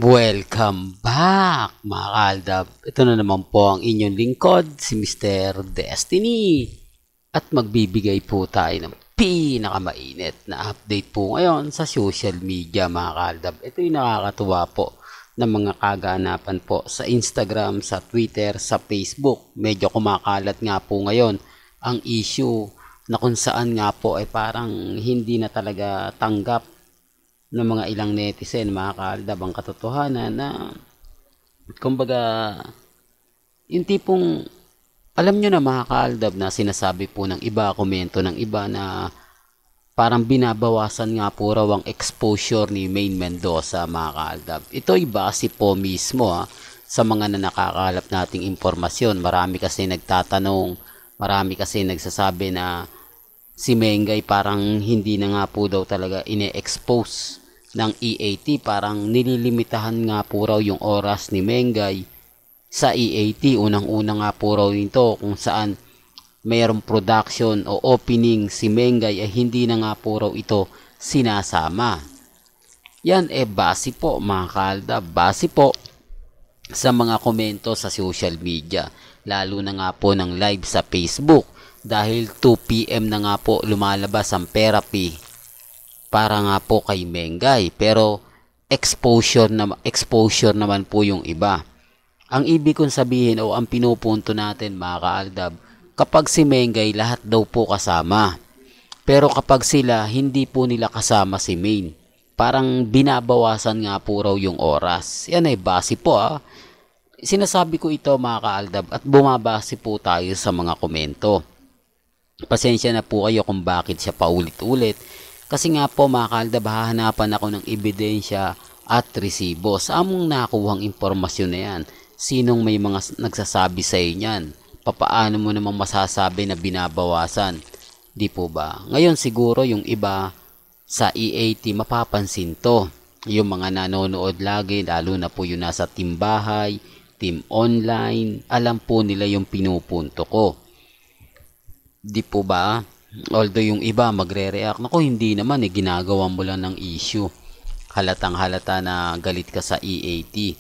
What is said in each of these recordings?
Welcome back mga kaaldab. Ito na naman po ang inyong lingkod, si Mr. Destiny. At magbibigay po tayo ng pinakamainit na update po ngayon sa social media mga kaaldab. Ito yung nakakatuwa po ng mga kaganapan po sa Instagram, sa Twitter, sa Facebook. Medyo kumakalat nga po ngayon ang issue na kung saan nga po ay parang hindi na talaga tanggap ng mga ilang netizen mga kaaldab ang katotohanan na kumbaga yung tipong alam nyo na mga kaaldab na sinasabi po ng iba, komento ng iba na parang binabawasan nga po raw ang exposure ni Maine Mendoza mga kaaldab. Ito ay base po mismo sa mga na nakakalap nating impormasyon. Marami kasi nagtatanong, marami kasi nagsasabi na si Mengay parang hindi na nga po daw talaga ine-expose ng EAT, parang nililimitahan nga po raw yung oras ni Mengay sa EAT. Unang-una nga po raw nito kung saan mayroong production o opening si Mengay ay hindi na nga po raw ito sinasama. Yan base po mga kalda, base po sa mga komento sa social media, lalo na nga po ng live sa Facebook dahil 2 PM na nga po lumalabas ang therapy para nga po kay Mengay, pero exposure naman po yung iba. Ang ibig kong sabihin o ang pinupunto natin mga kaaldab, kapag si Mengay lahat daw po kasama, pero kapag sila hindi po nila kasama si Maine, parang binabawasan nga po raw yung oras. Yan ay base po Sinasabi ko ito mga kaaldab at bumabase po tayo sa mga komento. Pasensya na po kayo kung bakit siya paulit-ulit. Kasi nga po mga kaaldab, hahanapan ako ng ebidensya at resibo. Sa among nakuhang impormasyon na yan, sinong may mga nagsasabi sa inyan? Papaano mo namang masasabi na binabawasan? Di po ba? Ngayon siguro yung iba sa EAT mapapansin to. Yung mga nanonood lagi, lalo na po yung nasa team bahay, team online, alam po nila yung pinupunto ko. Di po ba? Although yung iba magre-react, nako hindi naman ginagawa mo lang ng issue. Halatang halata na galit ka sa EAT.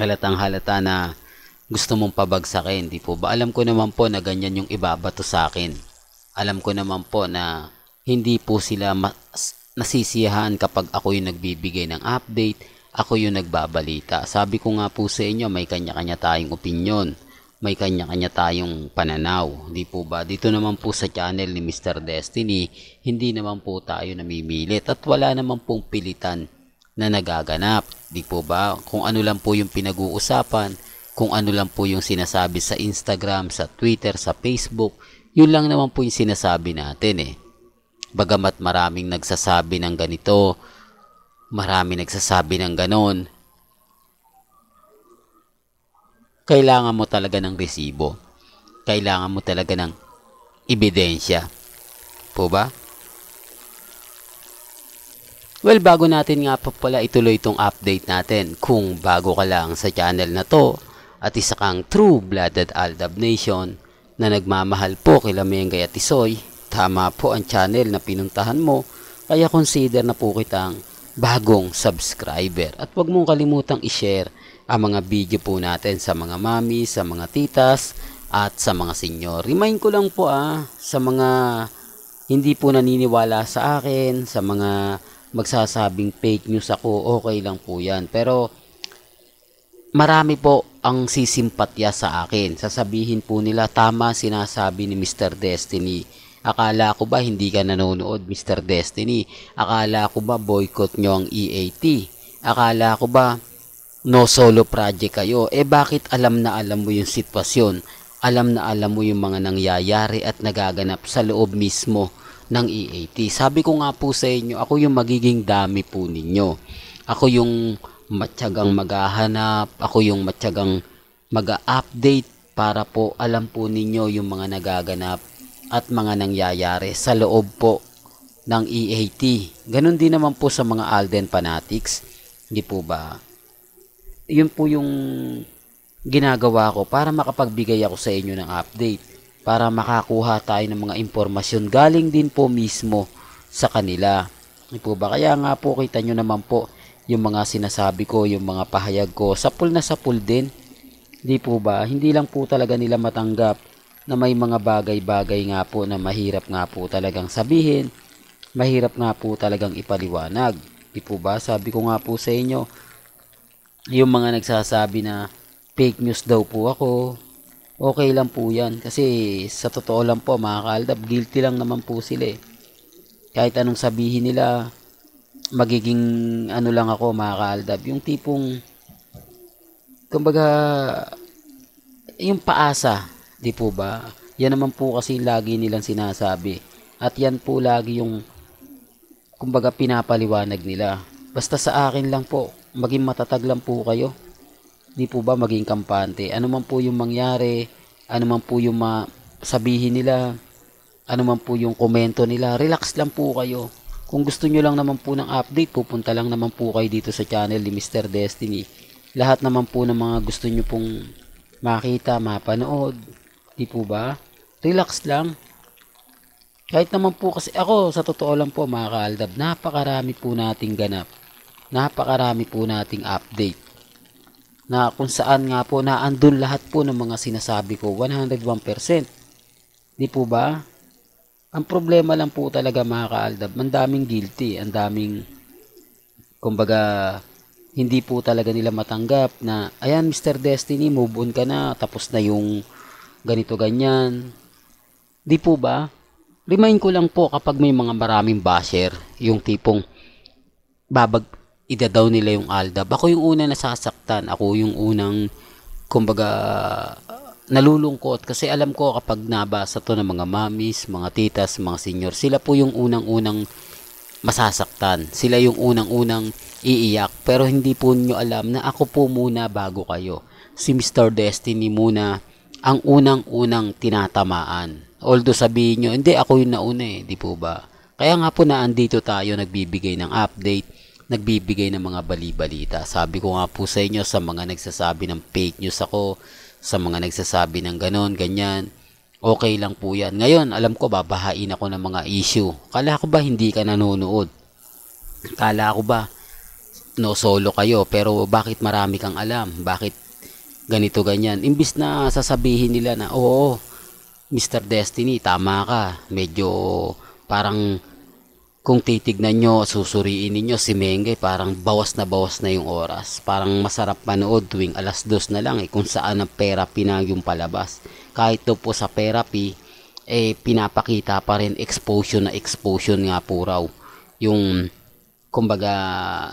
Halatang halata na gusto mong pabagsakin, di po ba? Alam ko naman po na ganyan yung ibabato sa akin. Alam ko naman po na hindi po sila nasisiyahan kapag ako yung nagbibigay ng update, ako yung nagbabalita. Sabi ko nga po sa inyo, may kanya-kanya tayong opinyon. May kanya-kanya tayong pananaw, di po ba? Dito naman po sa channel ni Mr. Destiny, hindi naman po tayo namimilit at wala naman pong pilitan na nagaganap, di po ba? Kung ano lang po yung pinag-uusapan, kung ano lang po yung sinasabi sa Instagram, sa Twitter, sa Facebook, yun lang naman po yung sinasabi natin Bagamat maraming nagsasabi ng ganito, maraming nagsasabi ng ganon, kailangan mo talaga ng resibo. Kailangan mo talaga ng ebidensya. Po ba? Well, bago natin nga pa pala ituloy itong update natin, kung bago ka lang sa channel na to at isa kang true-blooded Aldab Nation na nagmamahal po kila Mengay at Tisoy, tama po ang channel na pinuntahan mo, kaya consider na po kitang bagong subscriber. At huwag mong kalimutang i-share ang mga video po natin sa mga mami, sa mga titas, at sa mga senyor. Remind ko lang po sa mga hindi po naniniwala sa akin, sa mga magsasabing fake news ako, okay lang po yan. Pero marami po ang sisimpatya sa akin. Sasabihin po nila, tama sinasabi ni Mr. Destiny. Akala ko ba hindi ka nanonood, Mr. Destiny? Akala ko ba boycott nyo ang EAT? Akala ko ba no solo project kayo? Bakit alam na alam mo yung sitwasyon? Alam na alam mo yung mga nangyayari at nagaganap sa loob mismo ng EAT. Sabi ko nga po sa inyo, ako yung magiging dami po ninyo. Ako yung matyagang maghahanap, ako yung matyagang mag-update para po alam po ninyo yung mga nagaganap at mga nangyayari sa loob po ng EAT. Ganon din naman po sa mga Alden fanatics. Hindi po ba? Yun po yung ginagawa ko para makapagbigay ako sa inyo ng update, para makakuha tayo ng mga impormasyon galing din po mismo sa kanila. Di po ba? Kaya nga po kita nyo naman po, yung mga sinasabi ko, yung mga pahayag ko, sapul na sapul din. Di po ba? Hindi lang po talaga nila matanggap na may mga bagay-bagay nga po na mahirap nga po talagang sabihin, mahirap nga po talagang ipaliwanag. Di po ba? Sabi ko nga po sa inyo, yung mga nagsasabi na fake news daw po ako, okay lang po yan. Kasi sa totoo lang po mga kaaldab, guilty lang naman po sila eh. Kahit anong sabihin nila, magiging ano lang ako mga kaaldab. Yung tipong, kumbaga, yung paasa, di po ba? Yan naman po kasi lagi nilang sinasabi. At yan po lagi yung, kumbaga, pinapaliwanag nila. Basta sa akin lang po, maging matatag lang po kayo. Di po ba maging kampante? Ano man po yung mangyari, ano man po yung sabihin nila, ano man po yung komento nila, relax lang po kayo. Kung gusto nyo lang naman po ng update, pupunta lang naman po kayo dito sa channel ni Mr. Destiny. Lahat naman po ng mga gusto nyo pong makita, mapanood. Di po ba? Relax lang. Kahit naman po kasi ako, sa totoo lang po mga kaaldab, napakarami po nating ganap. Napakarami po nating update. Na kung saan nga po naandun lahat po ng mga sinasabi ko, 101%. Di po ba? Ang problema lang po talaga mga kaaldab, ang daming guilty, ang daming, kumbaga, hindi po talaga nila matanggap na, ayan Mr. Destiny, move on ka na, tapos na yung ganito ganyan. Di po ba? Remind ko lang po kapag may mga maraming basher, yung tipong idadaw nila yung Aldab. Ako yung una nasasaktan, ako yung unang, kumbaga, nalulungkot kasi alam ko kapag nabasa to ng mga mamis, mga titas, mga senior, sila po yung unang-unang masasaktan. Sila yung unang-unang iiyak. Pero hindi po nyo alam na ako po muna bago kayo. Si Mr. Destiny muna ang unang-unang tinatamaan. Although sabihin nyo, hindi ako yung nauna eh, di po ba? Kaya nga po na andito tayo nagbibigay ng update, nagbibigay ng mga bali-balita. Sabi ko nga po sa inyo sa mga nagsasabi ng fake news ako, sa mga nagsasabi ng ganon, ganyan, okay lang po yan. Ngayon, alam ko, babahain ako ng mga issue. Kala ko ba hindi ka nanonood? Kala ko ba no solo kayo, pero bakit marami kang alam? Bakit ganito, ganyan? Imbis na sasabihin nila na, oo, Mr. Destiny, tama ka. Medyo parang kung titignan nyo, susuriin ninyo si Mengay, parang bawas na yung oras. Parang masarap manood tuwing 2:00 na lang kung saan ang therapy na yung palabas. Kahit daw po sa therapy, pinapakita pa rin exposure nga po raw. Yung, kumbaga,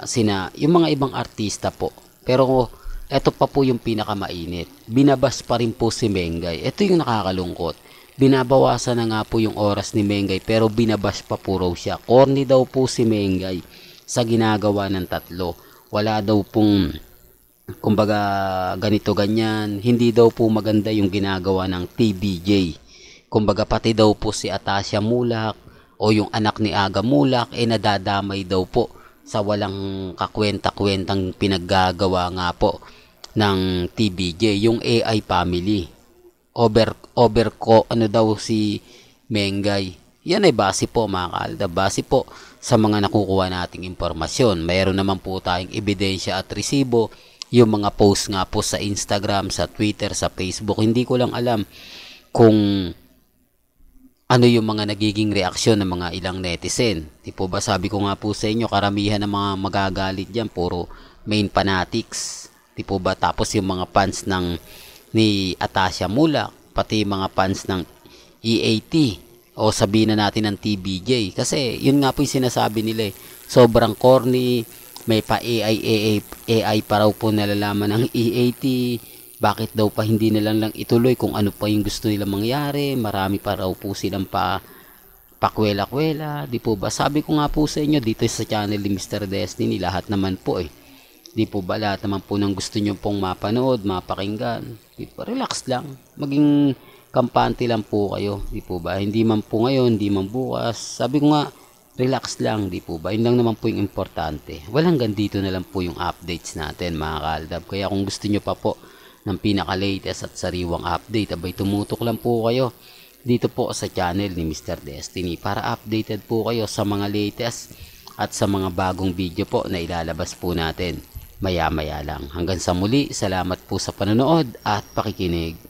yung mga ibang artista po. Pero, eto pa po yung pinakamainit. Binabas pa rin po si Mengay. Ito yung nakakalungkot. Binabawasan na nga po yung oras ni Mengay pero binabash pa po raw siya. Corny daw po si Mengay sa ginagawa ng tatlo. Wala daw pong, kumbaga, ganito ganyan. Hindi daw po maganda yung ginagawa ng TBJ. Kumbaga pati daw po si Atasha Mulak o yung anak ni Aga Mulak nadadamay daw po sa walang kakwenta-kwentang pinaggagawa nga po ng TBJ, yung AI family. Ano daw si Mengay. Yan ay base po mga kaalda, base po sa mga nakukuha nating impormasyon. Mayroon naman po tayong ebidensya at resibo, yung mga post nga po sa Instagram, sa Twitter, sa Facebook. Hindi ko lang alam kung ano yung mga nagiging reaksyon ng mga ilang netizen. Di po ba sabi ko nga po sa inyo, karamihan ng mga magagalit dyan, puro main fanatics. Di po ba tapos yung mga fans ni Atasha Mulak, pati mga fans ng EAT o sabihin na natin ng TBJ. Kasi yun nga po yung sinasabi nila sobrang corny, may pa AI pa raw po nalalaman ng EAT. Bakit daw pa hindi na lang ituloy kung ano pa yung gusto nila mangyari? Marami pa raw po silang pakwela-kwela. Di po ba? Sabi ko nga po sa inyo dito sa channel ni Mr. Destiny, lahat naman po Di po ba lahat naman po ng gusto nyo pong mapanood, mapakinggan? Di po, relax lang. Maging kampante lang po kayo. Di po ba? Hindi man po ngayon, hindi man bukas. Sabi ko nga, relax lang. Di po ba? Yun lang naman po yung importante. Walang ganito na lang po yung updates natin mga kaaldab. Kaya kung gusto nyo pa po ng pinaka-latest at sariwang update, abay tumutok lang po kayo dito po sa channel ni Mr. Destiny para updated po kayo sa mga latest at sa mga bagong video po na ilalabas po natin maya-maya lang. Hanggang sa muli, salamat po sa panonood at pakikinig.